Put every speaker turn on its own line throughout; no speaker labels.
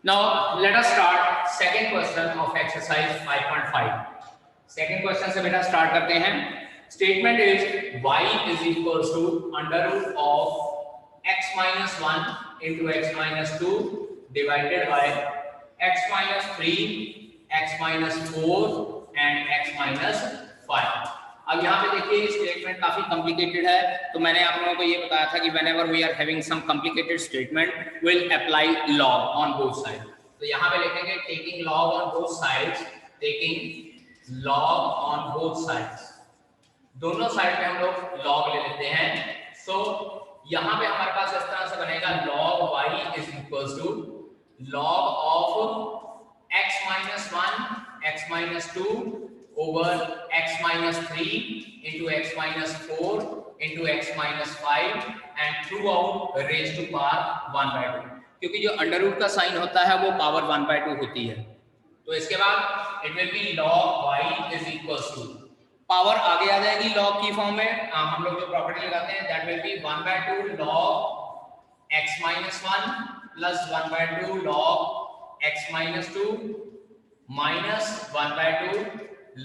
Now let us start second question of exercise 5.5. Second question से बेटा start करते हैं. Statement is y is equals to under root of x minus 1 into x minus 2 divided by x minus 3, x minus 4 and x minus 5. अब यहाँ पे देखिए statement काफी complicated है, तो मैंने आप लोगों को ये बताया था कि whenever we are having some complicated statement, we'll apply log on both sides. तो यहाँ पे लिखेंगे taking log on both sides, taking log on both sides. दोनों साइड पे हम लोग log ले लेते हैं. So यहाँ पे हमारे पास इस तरह से बनेगा log y is equals to log of x minus 1, x minus 2 over x minus 3 into x minus 4 into x minus 5 and throughout raised to power 1 by 2, क्योंकि जो अंडर रूट का साइन होता है वो पावर 1 by 2 होती है. तो इसके बाद it will be log y is equals to power आगे आ जाएगी log की फॉर्म में. हम लोग जो प्रॉपर्टी लगाते हैं that will be 1 by 2 log x minus 1 plus 1 by 2 log x minus 2 minus 1 by 2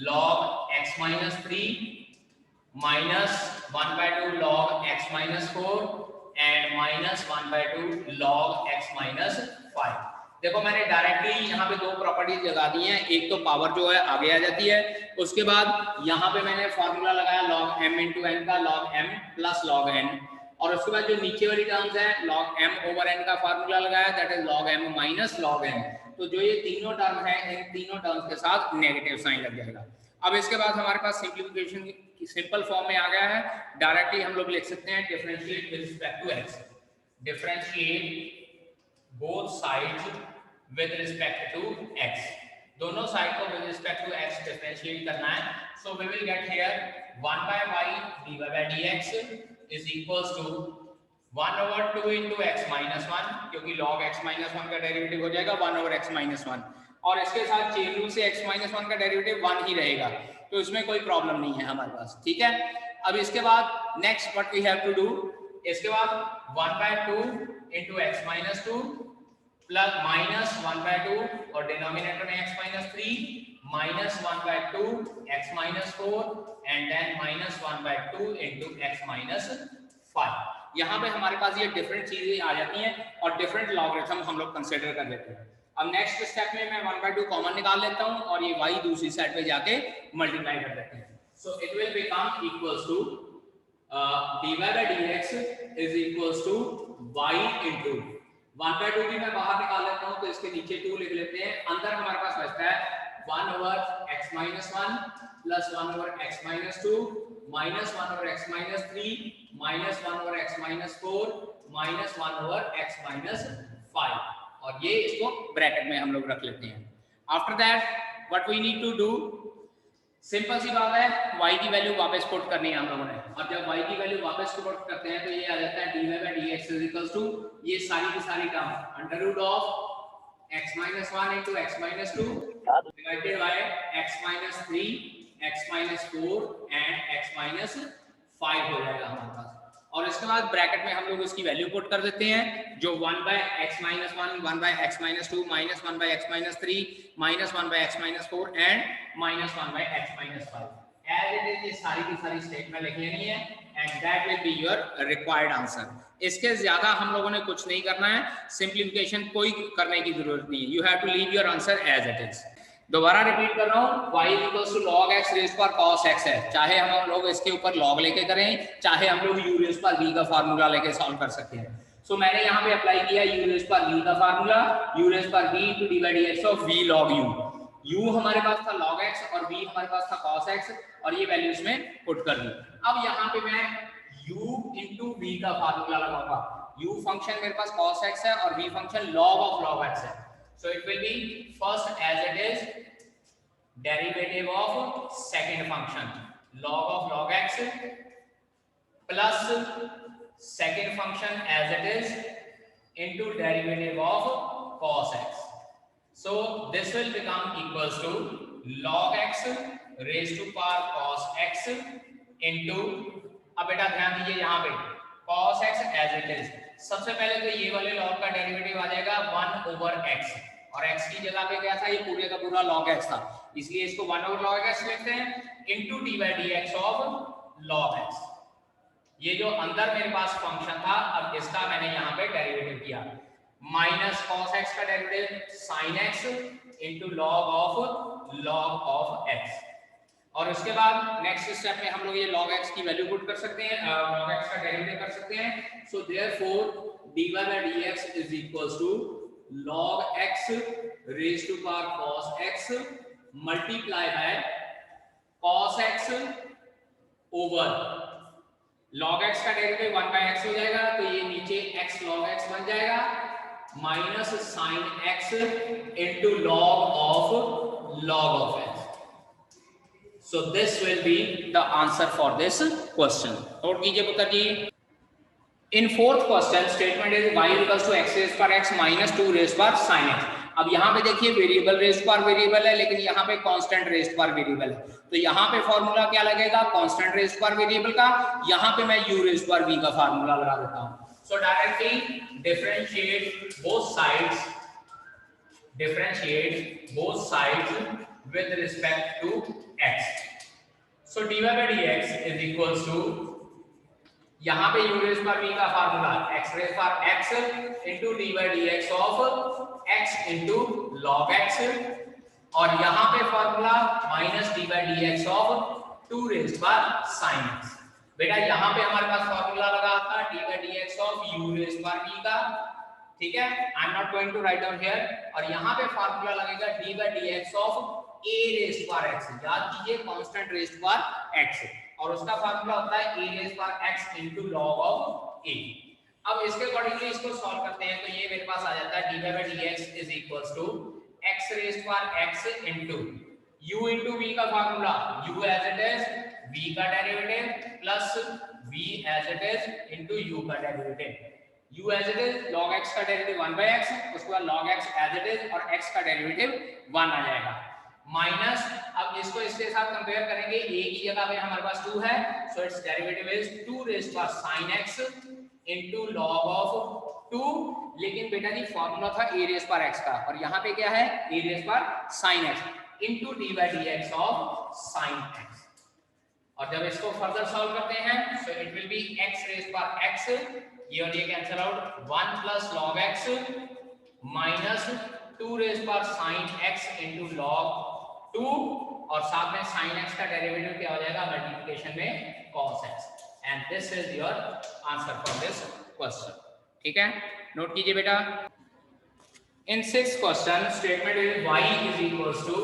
log x minus 3 minus 1 by 2 log x minus 4 and minus 1 by 2 log x minus 5. देखो मैंने directly यहाँ पे दो प्रॉपर्टीज लगा दी हैं. एक तो पावर जो है आगे आ जाती है, उसके बाद यहाँ पे मैंने फॉर्मूला लगाया log m into n का log m plus log n, और उसके बाद जो नीचे वाली टर्म्स है log m over n का फॉर्मूला लगाया that is log m minus log n. तो जो ये तीनों टर्म है इन तीनों टर्म्स के साथ नेगेटिव साइन लग जाएगा. अब इसके बाद हमारे पास सिंप्लीफिकेशन की सिंपल फॉर्म में आ गया है. डायरेक्टली हम लोग लिख सकते हैं differentiate with respect to x, differentiate both sides with respect to x. दोनों साइड को with respect to x differentiate करना है. So we will get here 1 by y dy by dx is equals to 1 over 2 into x minus 1, क्योंकि log x minus 1 का derivative हो जाएगा 1 over x minus 1, और इसके साथ चेन रूल से x minus 1 का डेरिवेटिव 1 ही रहेगा, तो इसमें कोई प्रॉब्लम नहीं है हमारे पास. ठीक है. अब इसके बाद next what we have to do, इसके बाद 1 by 2 into x minus 2 plus minus 1 by 2 और डिनोमिनेटर में x minus 3 minus 1 by 2 x minus 4 and then minus 1 by 2 into x minus 5. यहाँ पे हमारे पास ये डिफरेंट चीजें आ जाती हैं और डिफरेंट लॉगरिथम हम लोग कंसीडर कर लेते हैं. अब नेक्स्ट स्टेप में मैं 1 by 2 कॉमन निकाल लेता हूँ और ये y दूसरी साइड पे जाके मल्टीप्लाई कर देते हैं. So it will become equals to dy by dx is equals to y into 1 by 2 भी मैं बाहर निकाल लेता हूँ, तो इसके नीचे 2 लिख लेते हैं. अंदर हमारे पास बचता है 1 over x minus 1 plus 1 over x minus 2 minus 1 over x minus 3 minus 1 over x minus 4 minus 1 over x minus 5, और ये इसको ब्रैकेट में हम लोग रख लेते हैं. After that what we need to do, simple सी बात है, y की वैल्यू वापस पुट करनी है हम लोगों ने. और जब y की वैल्यू वापस पुट करते हैं तो ये आ जाता है dy by dx is equals to ये सारी की सारी term under root of x minus 1 into x minus 2 divided by x minus 3 x minus 4 and x minus 5 हो जाएगा हमारे पास. और इसके बाद ब्रैकेट में हम लोग इसकी वैल्यू पुट कर देते हैं जो 1 by x minus 1 1 by x minus 2 minus 1 by x minus 3 minus 1 by x minus 4 and minus 1 by x minus 5. as it is ये सारी की सारी स्टेटमेंट लिख लेनी है and that will be your required answer. इसके ज्यादा हम लोगों ने कुछ नहीं करना है, सिंप्लीफिकेशन कोई करने की जरूरत नहीं है. You have to leave your answer as it is. दोबारा रिपीट कर रहा हूँ, y equals to log x raise पर cos x है. चाहे हम लोग इसके ऊपर log लेके करें, चाहे हम लोग u रेज़ पर v का फार्मूला लेके सॉल्व कर सकते हैं. सो मैंने यहाँ पे अप्लाई किया u रेज़ पर v का फार्मूला, u रेज़ पर v to dy dx of v log u. u हमारे पास था log x और v हमारे पास था cos x, और ये वैल्यू इसमें पुट कर दी. अब यहाँ पे मैं u into v का फार्मूला लगाऊंगा. u फंक्शन मेरे पास cos x है और v फंक्शन log x है. So it will be first as it is derivative of second function log x plus second function as it is into derivative of cos x. So this will become equals to log x raised to power cos x into, अब बेटा ध्यान दीजिए यहाँ पे cos x as it is. सबसे पहले तो ये वाले log का डेरिवेटिव आ जाएगा 1 over x. और x की जगह पे क्या था, ये पूरे का पूरा log x था, इसलिए इसको 1/log x लिखते हैं into d by dx of log x। ये जो अंदर मेरे पास फंक्शन था, अब इसका मैंने यहाँ पे डेरिवेटिव किया, माइनस cos x का derivative sin x into log of x। और उसके बाद नेक्स्ट स्टेप में हम लोग ये log x की वैल्यू पुट कर सकते हैं, log x का डेरिवेटिव कर सकते हैं। So therefore dy by dx is equals to log x raise to power cos x multiply by cos x over log x का डेरिवेटिव 1/x हो जाएगा, तो ये नीचे x log x बन जाएगा minus sin x into log of x। So this will be the answer for this question. Note कीजिए पुत्र जी। In fourth question statement is y equals to x raised power x minus 2 raised power sin x। अब यहाँ पे देखिए variable raised power variable है, लेकिन यहाँ पे कांस्टेंट रेज्ड पावर वेरिएबल है, तो यहाँ पे फॉर्मूला क्या लगेगा कांस्टेंट रेज्ड पावर वेरिएबल का, यहाँ पे मैं u रेज्ड पावर v का फॉर्मूला लगा देता हूँ। सो directly differentiate both sides with respect to x। So dy by dx is equals to, यहाँ पे u raised power v का formula x raised power x into d by dx of x into log x, और यहाँ पे formula minus d by dx of 2 raised power sin x। बेटा यहाँ पे हमारे पास फार्मूला लगा था d by dx of u raised power v का, ठीक है, I am not going to write down here, और यहाँ पे फार्मूला लगेगा d by dx of a raised power x। याद कीजिए कांस्टेंट रेज्ड पावर x, और उसका फार्मूला होता है a raised power x into log of a। अब इसके अकॉर्डिंगली इसको सॉल्व करते हैं, तो ये मेरे पास आ जाता है dy by dx is equals to x raised power x into u into v का formula u as it is, v का derivative plus v as it is into u का derivative, u as it is log x का derivative 1/x, उसके बाद log x as it is और x का derivative 1 आ जाएगा, minus, अब इसको इसके साथ कंपेयर करेंगे, a की जगह पे हमारे पास 2 है, so it's derivative is 2 raised power sin x into log of 2, लेकिन बेटा जी फार्मूला था a raised power x का, और यहाँ पे क्या है a raised power sin x into d by dx of sin x। और जब इसको फर्दर सॉल्व करते हैं, so it will be x raised power x, ये और ये cancel out, 1 plus log x minus 2 raised power sin x into log 2, और साथ में sin x का डेरिवेटिव क्या हो जाएगा मल्टीप्लिकेशन में cos x, and this is your answer for this question. ठीक है, नोट कीजिए बेटा। इन 6th question statement is y is equals to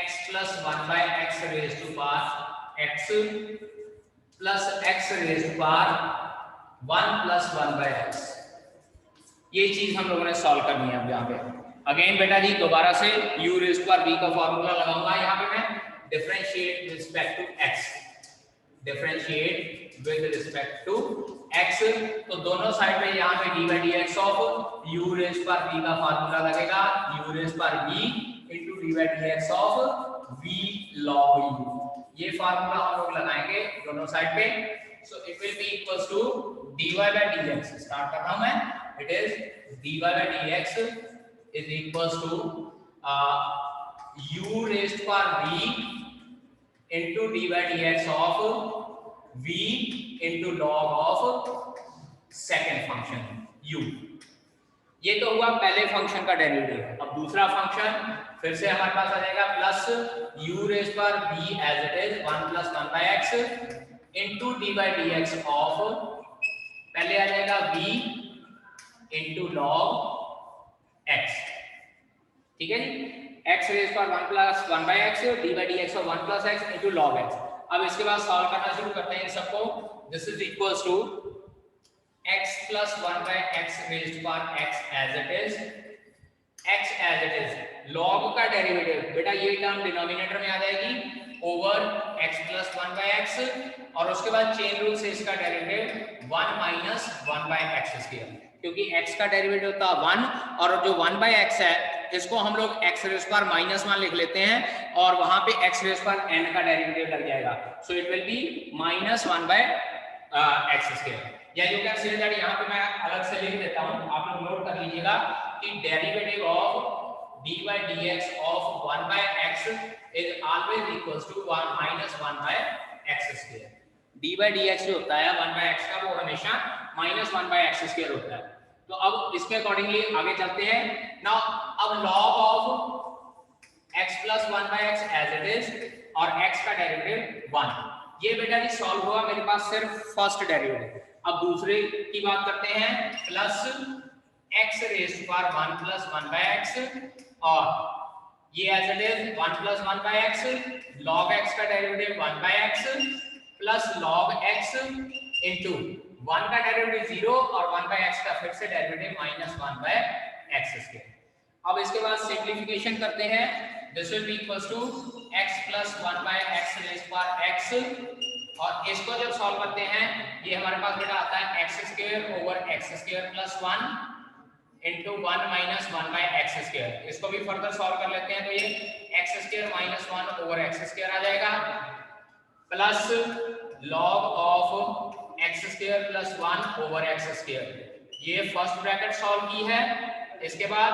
x plus 1/x raised to power x plus x raised to power 1 plus 1/x। ये चीज हम लोगों ने solve करनी है। अब यहाँ पे अगेन बेटा जी दोबारा से u raise to power v का फॉर्मूला लगाऊंगा, यहाँ पे मैं differentiate with respect to x, differentiate with respect to x, तो दोनों साइड पे यहाँ पे d by dx of u raise to power v का फॉर्मूला लगेगा, u raise to power v into d by dx of v log u, ये formula हम लोग लगाएंगे दोनों साइड पे। So it will be equals to dy by dx, start कर रहा हूं मैं, it is dy by dx is equals to u raised to power v into d by dx of v into log of second function u। ये तो हुआ पहले function का derivative. अब दूसरा फंक्शन फिर से हमारे पास आ जाएगा plus u raised to power v as it is 1 plus 1/x into d by dx of, पहले आ जाएगा v into log x, ठीक है जी, x raised to 1 plus 1/x d by dx of 1 plus x into log x। अब इसके बाद solve करना शुरू करते हैं इन सबको। This is equals to x plus 1/x raised to power x as it is, x as it is, log का डेरिवेटिव बेटा ये टर्म डिनोमिनेटर में आ जाएगी ओवर x plus 1/x, और उसके बाद चेन रूल से इसका डेरिवेटिव 1 minus 1/x स्क्वायर, क्योंकि x का डेरिवेटिव होता है 1 और जो 1/x है इसको हम लोग x रेज़ पावर -1 लिख लेते हैं और वहां पे x रेज़ पावर n का डेरिवेटिव लग जाएगा। So it will B -1/x square, या यू कैन से दैट, यहाँ पे मैं अलग से लिख देता हूँ, आप लोग नोट कर लीजिएगा कि derivative of dy dx of 1 by x is always equals to 1 minus 1 by x square। dy dx जो होता है 1 by x का वो हमेशा minus 1 by x square होता है। तो अब इसके अकॉर्डिंगली आगे चलते हैं। नाउ अब log of x plus 1 by x as it is और x का डेरिवेटिव 1, ये बेटा जी सॉल्व हुआ मेरे पास सिर्फ फर्स्ट डेरिवेटिव। अब दूसरे की बात करते हैं, plus x raise to power 1 plus 1 by x और ये as it is 1 plus 1 by x, log x का derivative 1 by x plus log x into 1 का डेरिवेटिव 0 और 1 by x का फिर से derivative minus 1 by x square. अब इसके बाद सिंप्लीफिकेशन करते हैं। This will be equals to x plus 1 by x raise to power x और इसको जब सॉल्व करते हैं ये हमारे पास बेटा आता है x square over x square plus 1 into 1 minus 1 by x square. इसको भी फर्दर सॉल्व कर लेते हैं तो ये x square minus 1 over x square आ जाएगा plus log of x square plus 1 over x square. ये फर्स्ट ब्रैकेट सॉल्व की है। इसके बाद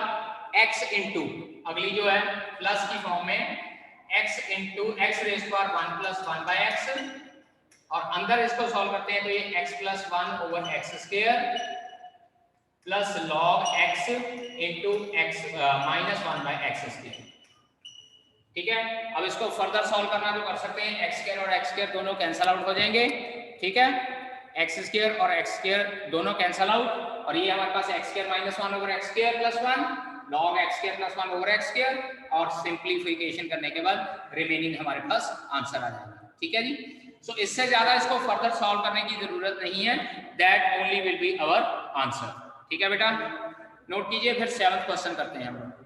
x इनटू अगली जो है प्लस की फॉर्म में x into x raise to power 1 plus 1 by x और अंदर इसको सॉल्व करते हैं तो ये x plus 1 over x square plus log x into x minus 1 by x square. ठीक है, अब इसको फर्दर सॉल्व करना तो कर सकते हैं, x स्क्वायर और x स्क्वायर दोनों कैंसिल आउट हो जाएंगे। ठीक है, x स्क्वायर और x स्क्वायर दोनों कैंसिल आउट और ये हमारे पास x square minus 1 over x square plus 1 log x square plus 1 over x square और सिंप्लीफिकेशन करने के बाद रिमेनिंग हमारे पास आंसर आ जाएगा। ठीक है जी, सो इससे ज्यादा इसको फर्दर सॉल्व करने की जरूरत नहीं है, that only will be our answer. ठीक है बेटा, नोट कीजिए। फिर 7th क्वेश्चन करते हैं हम लोग।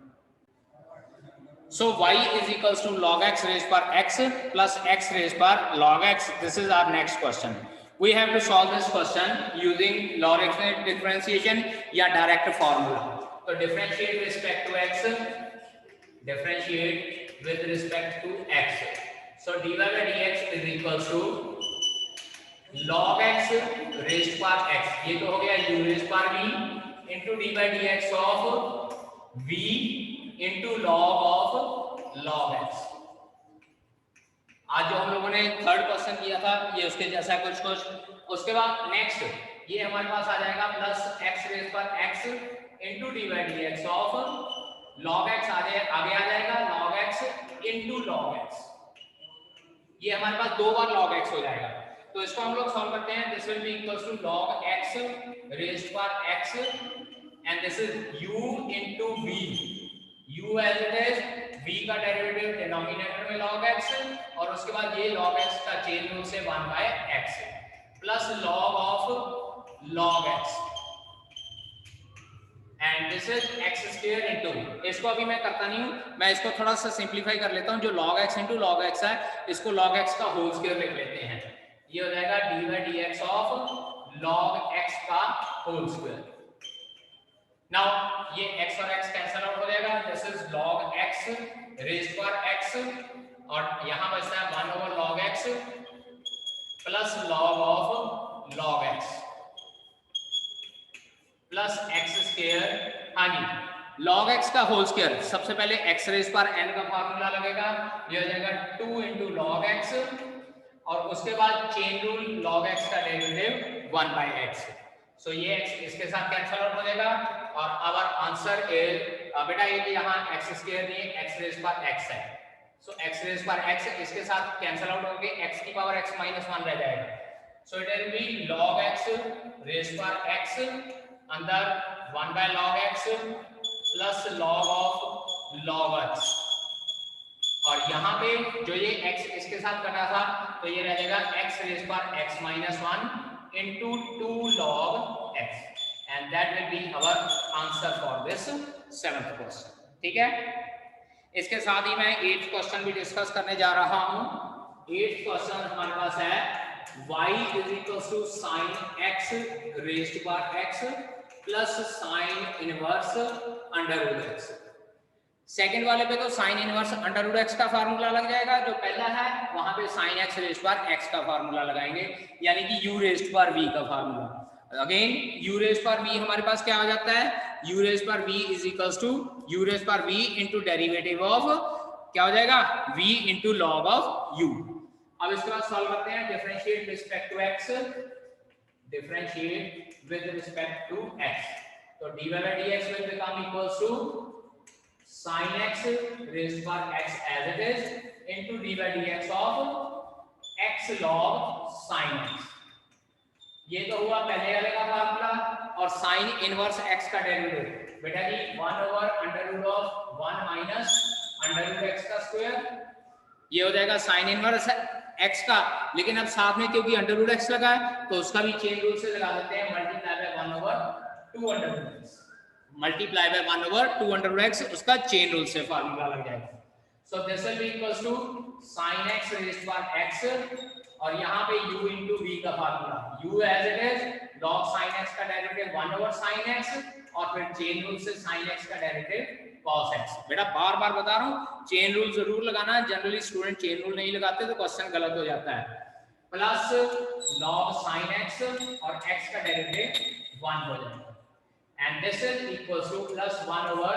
So y is equals to log x raised per x plus x raised per log x. This is our next question. We have to solve this question using logarithmic differentiation या direct formula. So differentiate with respect to x. Differentiate with respect to x. So dy by dx is equals to log x raised per x. ये तो हो गया u raised per v into d by dx of v into log of log x। आज जो हम लोगों ने third question किया था ये उसके जैसा कुछ। उसके बाद नेक्स्ट ये हमारे पास आ जाएगा प्लस x रेज़ पर x into d by dx of log x आगे आ जाएगा log x into log x। ये हमारे पास दो बार log x हो जाएगा तो इसको हम लोग सॉल्व करते हैं। This will be equals to log x raise पर x and this is u into v। u as it is, v का डेरिवेटिव डिनोमिनेटर में log x और उसके बाद ये log x का चेन रूल से 1 by x plus log of log x and this is x square into। इसको अभी मैं करता नहीं हूँ, मैं इसको थोड़ा सा सिंप्लीफाई कर लेता हूँ। जो log x into log x है इसको log x का होल स्क्वायर लिख लेते हैं। ये हो जाएगा d by dx of log x का होल स्क्वायर। Now ये x और x कैंसिल आउट हो जाएगा। This is log x raise पर x और यहाँ बचता है 1 over log x plus log of log x plus x square. हाँ जी, log x का होल स्क्वायर सबसे पहले x रेज़ पर n का फार्मूला लगेगा, ये हो जाएगा 2 into log x और उसके बाद चेन रूल log x का डेरिवेटिव 1 by x। सो ये x इसके साथ कैंसिल आउट हो जाएगा और आवर आंसर इज बेटा ये यहाँ x स्क्वायर नहीं x रेज़ पर x है। सो x रेज़ पर x इसके साथ कैंसिल आउट होके x की पावर x माइनस 1 रह जाएगा। So it will be log x raise पर x अंदर 1 by log x plus log of log x और यहाँ पे जो ये x इसके साथ करना था तो ये रह जाएगा x रेज़ पर x minus 1 into 2 log x and that will be our answer for this 7th question। ठीक है, इसके साथ ही मैं 8th क्वेश्चन भी डिस्कस करने जा रहा हूँ। 8th क्वेश्चन हमारे पास है y is equals to sin x raised to power x plus sin inverse under root x। Second वाले पे तो sine inverse under root x का फार्मूला लग जाएगा, जो पहला है वहां पे साइन एक्स रेज़ पर एक्स का फार्मूला लगाएंगे यानी कि यू रेज़ पर वी का फार्मूला। अगेन u रेज पर v हमारे पास क्या आ जाता है, u रेज पर v is equals to u raise पर v इंटू डेरिवेटिव ऑफ क्या हो जाएगा v into log of u। अब इसके बाद सॉल्व करते हैं, differentiate respect to x, differentiate with respect to x, तो dy by dx will become equals to sin x raised पर x as it is into dy by dx of x log sin x। ये तो हुआ पहले वाले का formula, और sine inverse x का डेरिवेटिव बेटा जी 1 over under root of 1 minus under root x का स्क्वायर, ये हो जाएगा साइन इनवर्स x का, लेकिन अब साथ में क्योंकि अंडर रूट x लगा है तो उसका भी चेन रूल से लगा देते हैं, multiply by 1 over 2 under root x, multiply by 1 over 2 under root x, उसका चेन रूल से फार्मूला लग जाएगा। So this will be equals to sin x raised by x, और यहाँ पे u into v का formula, u as it is log sin x का derivative 1 over sin x, और फिर चेन रूल से sin x का डेरिवेटिव cos x। बेटा बार बार बता रहा हूँ चेन रूल जरूर लगाना है, जनरली स्टूडेंट चेन रूल नहीं लगाते तो क्वेश्चन गलत हो जाता है। प्लस log sin x और x का डेरिवेटिव 1 हो जाएगा, and this is equals to plus 1 over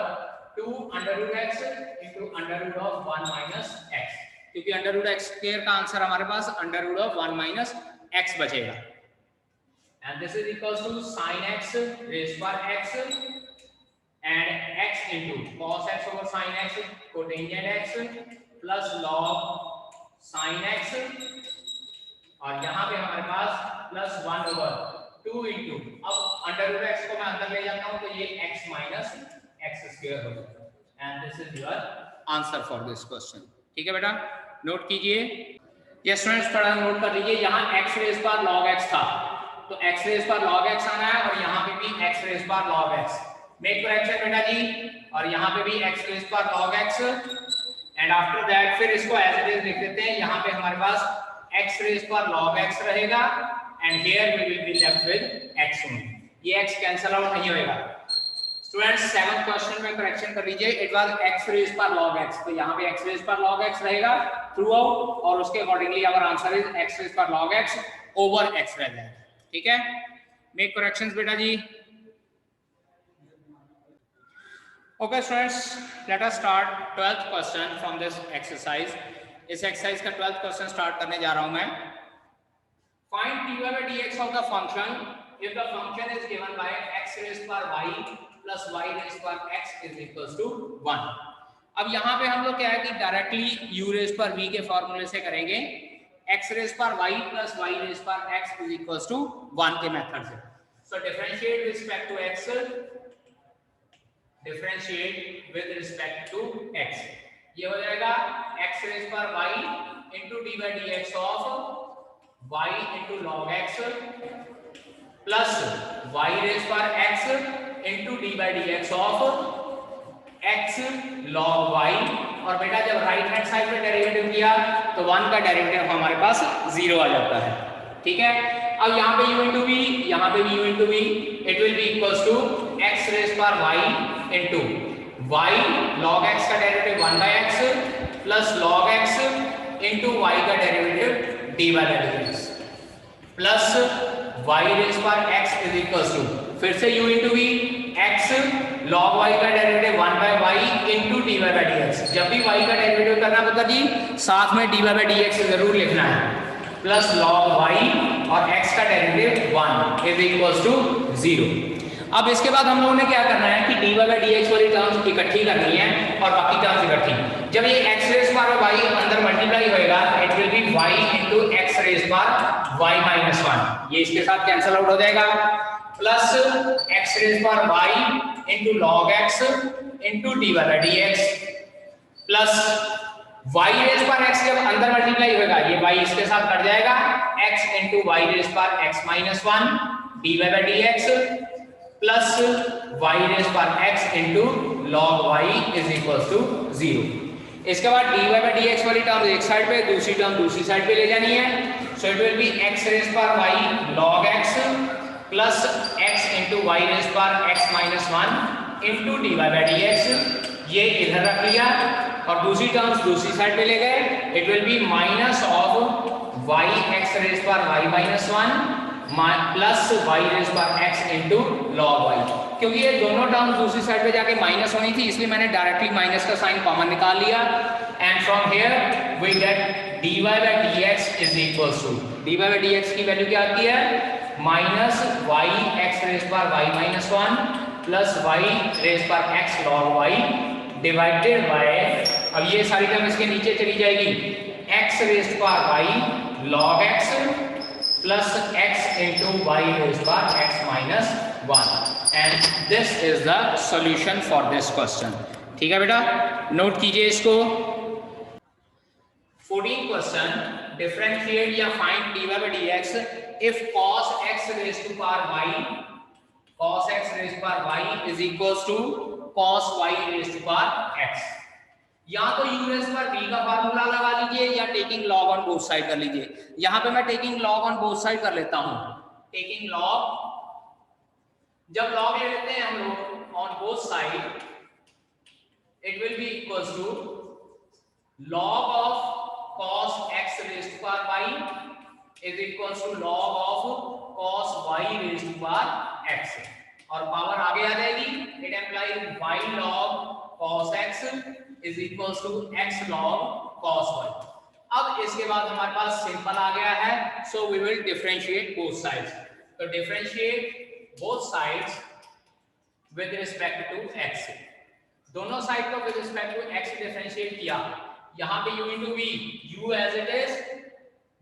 2 under root x into under root of 1 minus x, क्योंकि अंडर रूट एक्स स्क्वायर का आंसर हमारे पास under root of 1 minus X बचेगा, and this is equals to sin x raised पर x and x into cos x over sin x cotangent x plus log sin x, और यहां पे हमारे पास plus 1 over 2 into, अब under root x को मैं अंदर ले जाता हूं तो ये x माइनस x स्क्वायर हो जाएगा, and this is your answer for this question. ठीक है बेटा, नोट कीजिए। ये स्टूडेंट्स थोड़ा नोट कर लीजिए, यहाँ x रेज पर log x था तो x रेज पर log x आना है, और यहाँ पे भी x रेज पर log x, मेक करेक्शन बेटा जी, और यहाँ पे भी x रेज पर log x, and after that फिर इसको एज इट इज लिख देते हैं, यहाँ पे हमारे पास x रेज पर log x रहेगा, and here we will be left with x only, ये x कैंसिल आउट नहीं होएगा। स्टूडेंट्स 7th क्वेश्चन में करेक्शन कर लीजिए, इट वाज x रेज पर log x, तो यहाँ पे x रेज पर log x रहेगा थ्रू आउट, और उसके accordingly our answer is x raise पर log x ओवर x रह जाएगा। ठीक है, मेक करेक्शंस बेटा जी। Okay students, let us start 12th question from this exercise. इस एक्सरसाइज का 12th क्वेश्चन स्टार्ट करने जा रहा हूं मैं। Find dy by dx of the function if the function is given by x raised पर y plus y raised पर x is equals to 1। अब यहाँ पे हम लोग क्या है कि डायरेक्टली u raised पर v के फॉर्मूले से करेंगे, x raised पर y plus y raised पर x is equals to 1 के मेथड से। So differentiate respect to x, differentiate with respect to x, ये हो जाएगा x raised पर y into d by dx of y into log x plus y raise पर x into d by dx of x log y, और बेटा जब right hand side पे derivative किया तो 1 का डेरिवेटिव हमारे पास 0 आ जाता है। ठीक है, अब यहाँ पे u into v, यहाँ पे भी u into v, it will be equals to x raise पर y into y log x का derivative 1 by x plus log x into y का derivative d by dx plus y raise पर x is equals to फिर से u into v, x log y का derivative 1 by y into dy by dx, जब भी y का derivative करना पड़ता जी साथ में dy by dx जरूर लिखना है, प्लस log y और x का डेरिवेटिव 1 इज इक्वल्स टू 0। अब इसके बाद हम लोगों ने क्या करना है कि dy by dx वाली टर्म्स इकट्ठी करनी है और बाकी टर्म्स इकट्ठी। जब ये x रेज पर y अंदर मल्टीप्लाई होएगा it will be y into x raise पर y minus 1, ये इसके साथ कैंसिल आउट हो जाएगा, प्लस x रेज पर y into log x into dy by dx plus y raise पर x जब अंदर मल्टीप्लाई होएगा ये y इसके साथ कट जाएगा, x into y रेज पर x minus 1 dy by dx plus y raise पर x into log y is equals to 0। इसके बाद dy by dx वाली टर्म एक साइड पे, दूसरी टर्म दूसरी साइड पे ले जानी है, so it will be x raise पर y log x plus x into y raise पर x minus 1 into dy by dx, ये इधर रख लिया और दूसरी टर्म्स दूसरी साइड पे ले गए, it will be minus of y x raise पर y minus 1 plus y raise power x into log y. क्योंकि ये दोनों टर्म दूसरी साइड पे जाके माइनस होनी थी, इसलिए मैंने डायरेक्टली माइनस का साइन कॉमन निकाल लिया। And from here we get dy by dx is equals to dy by dx की वैल्यू क्या आती है, minus y x raise power y minus 1 plus y raise power x log y divided by, अब ये सारी term इसके नीचे चली जाएगी, x raise power y log x plus x into y raised by x minus 1 and this is the solution for this question। ठीक है बेटा, नोट कीजिए इसको। 14 क्वेश्चन, डिफरेंशिएट या find dy by dx if cos x raised to power y, cos x raised to power y is equals to cos y raised to power x। या तो u raise पर v का formula लगा लीजिए या taking log on both side कर लीजिए। यहां पे मैं taking log on both side कर लेता हूं। टेकिंग लॉग, जब लॉग ले लेते हैं हम लोग on both side, it will be equals to log of cos x raised to power y is equals to log of cos y raised to power x, और पावर आगे आ जाएगी, it implies y log cos x is equals to x log cos y। अब इसके बाद हमारे पास simple आ गया है, so we will differentiate both sides। तो differentiate both sides with respect to x, दोनों साइड को with respect to x differentiate किया। यहाँ पे u into v, u as it is,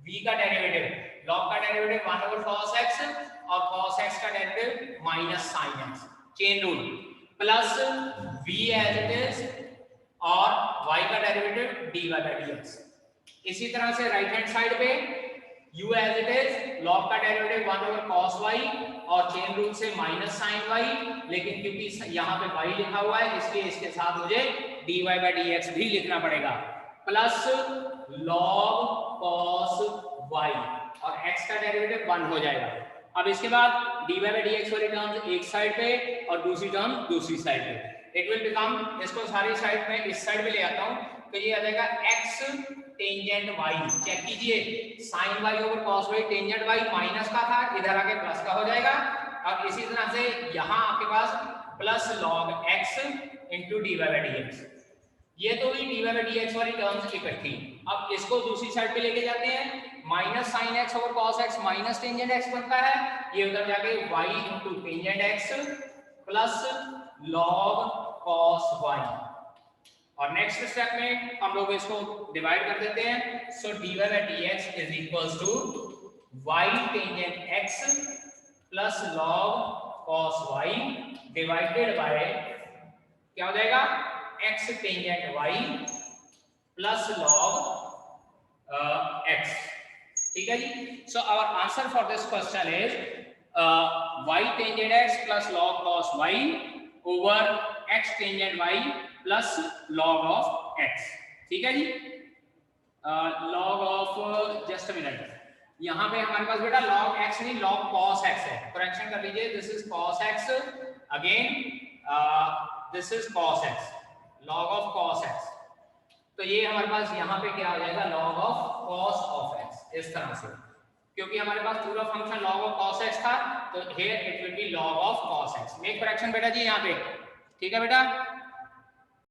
v का डेरिवेटिव, log का डेरिवेटिव 1 over cos x और cos x का derivative minus sin x, chain rule, plus v as it is और y का derivative dy by dx। इसी तरह से right hand side पे u as it is, log का डेरिवेटिव 1 over cos y और चेन रूल से माइनस sin y, लेकिन क्योंकि यहाँ पे y लिखा हुआ है इसलिए इसके साथ मुझे dy by dx भी लिखना पड़ेगा, प्लस log cos y और x का डेरिवेटिव 1 हो जाएगा। अब इसके बाद dy by dx वाली टर्म एक साइड पे और दूसरी टर्म दूसरी साइड पे, इट विल बिकम, इसको सारी साइड में इस साइड पे ले आता हूं तो ये आ जाएगा x टेंजेंट y। चेक कीजिए, sin y over cos y, tangent y minus का था, इधर आके प्लस का हो जाएगा। और इसी तरह से यहाँ आपके पास plus log x into dy by dx, ये तो हुई dy by dx वाली टर्म्स इकट्ठी। अब इसको दूसरी साइड पे लेके जाते हैं, minus sin x over cos x minus tangent x बनता है, ये उधर जाके y into tangent x plus log cos y, और नेक्स्ट स्टेप में हम लोग इसको डिवाइड कर देते हैं। सो dy by dx is equals to y tangent x plus log cos y divided by क्या हो जाएगा, x tangent y plus log x। ठीक है जी। So our answer for this question is y tangent x plus log cos y over x tangent y plus log of x। ठीक है जी। log of, just a minute, यहाँ पे हमारे पास बेटा log x नहीं log cos x है, correction कर लीजिए, this is cos x, again this is cos x, log of cos x, तो ये हमारे पास यहाँ पे क्या आ जाएगा, log of cos of x, इस तरह से, क्योंकि हमारे पास पूरा function log of cos x था, तो here it will be log of cos x। Make correction बेटा जी यहाँ पे, ठीक है बेटा।